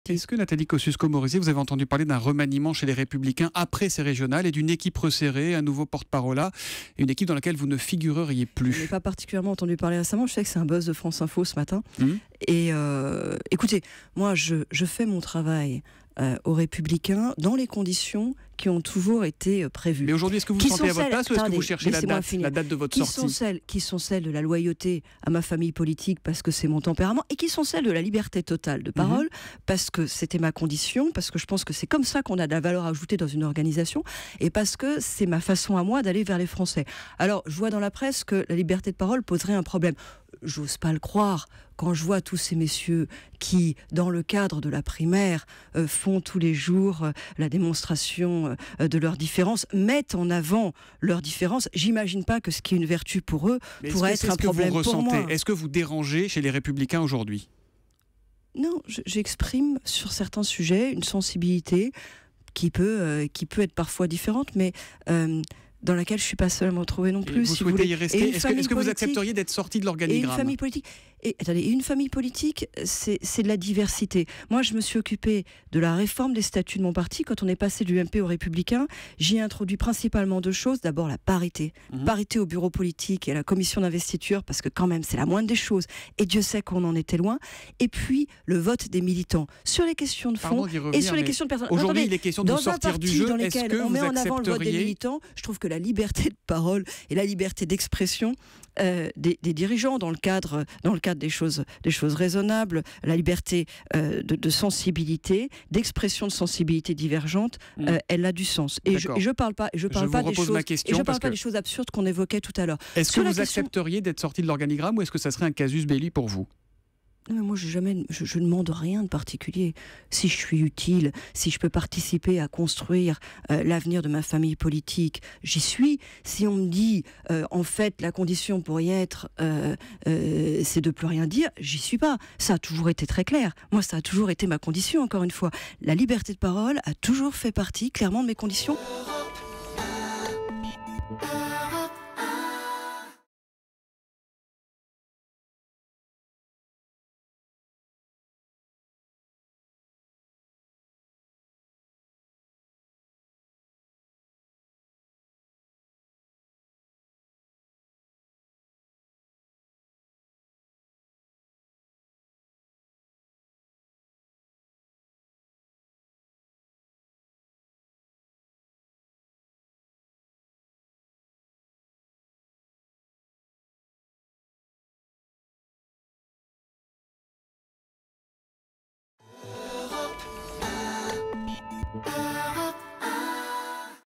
Est-ce que Nathalie Kosciusko-Morizet, vous avez entendu parler d'un remaniement chez les Républicains après ces régionales et d'une équipe resserrée, un nouveau porte-parole là, et une équipe dans laquelle vous ne figureriez plus? Je n'ai pas particulièrement entendu parler récemment. Je sais que c'est un buzz de France Info ce matin. Et écoutez, moi je fais mon travail aux Républicains dans les conditions qui ont toujours été prévues. Mais aujourd'hui, est-ce que vous vous sentez à votre place ou est-ce que vous cherchez la date de votre sortie? Qui sont celles de la loyauté à ma famille politique parce que c'est mon tempérament, et qui sont celles de la liberté totale de parole parce que c'était ma condition, parce que je pense que c'est comme ça qu'on a de la valeur ajoutée dans une organisation, et parce que c'est ma façon à moi d'aller vers les Français. Alors, je vois dans la presse que la liberté de parole poserait un problème. J'ose pas le croire quand je vois tous ces messieurs qui, dans le cadre de la primaire, font tous les jours la démonstration de leurs différences, mettent en avant leurs différences. J'imagine pas que ce qui est une vertu pour eux pourrait être un problème pour moi. Est-ce que vous dérangez chez les Républicains aujourd'hui? Non, j'exprime sur certains sujets une sensibilité qui peut être parfois différente, mais dans laquelle je ne suis pas seule à me retrouver non plus. Vous souhaitez y rester? Est-ce que vous accepteriez d'être sorti de l'organigramme? Et une famille politique, une famille politique, c'est de la diversité. Moi, je me suis occupée de la réforme des statuts de mon parti. Quand on est passé du MP aux Républicains, j'y ai introduit principalement deux choses. D'abord, la parité. Parité au bureau politique et à la commission d'investiture, parce que quand même, c'est la moindre des choses. Et Dieu sait qu'on en était loin. Et puis, le vote des militants sur les questions de fond et sur les questions de personnes. Aujourd'hui, il est question de sortir du jeu. Est-ce que on vous met en avant le vote des accepteriez? militants. Je trouve que la liberté de parole et la liberté d'expression des dirigeants dans le cadre des choses raisonnables, la liberté de sensibilité, d'expression de sensibilité divergente, elle a du sens. Et je parle pas des choses absurdes qu'on évoquait tout à l'heure. Est-ce que vous accepteriez d'être sorti de l'organigramme ou est-ce que ça serait un casus belli pour vous? Non, mais moi, je ne demande rien de particulier. Si je suis utile, si je peux participer à construire l'avenir de ma famille politique, j'y suis. Si on me dit, en fait, la condition pour y être, c'est de plus rien dire, j'y suis pas. Ça a toujours été très clair. Moi, ça a toujours été ma condition, encore une fois. La liberté de parole a toujours fait partie, clairement, de mes conditions.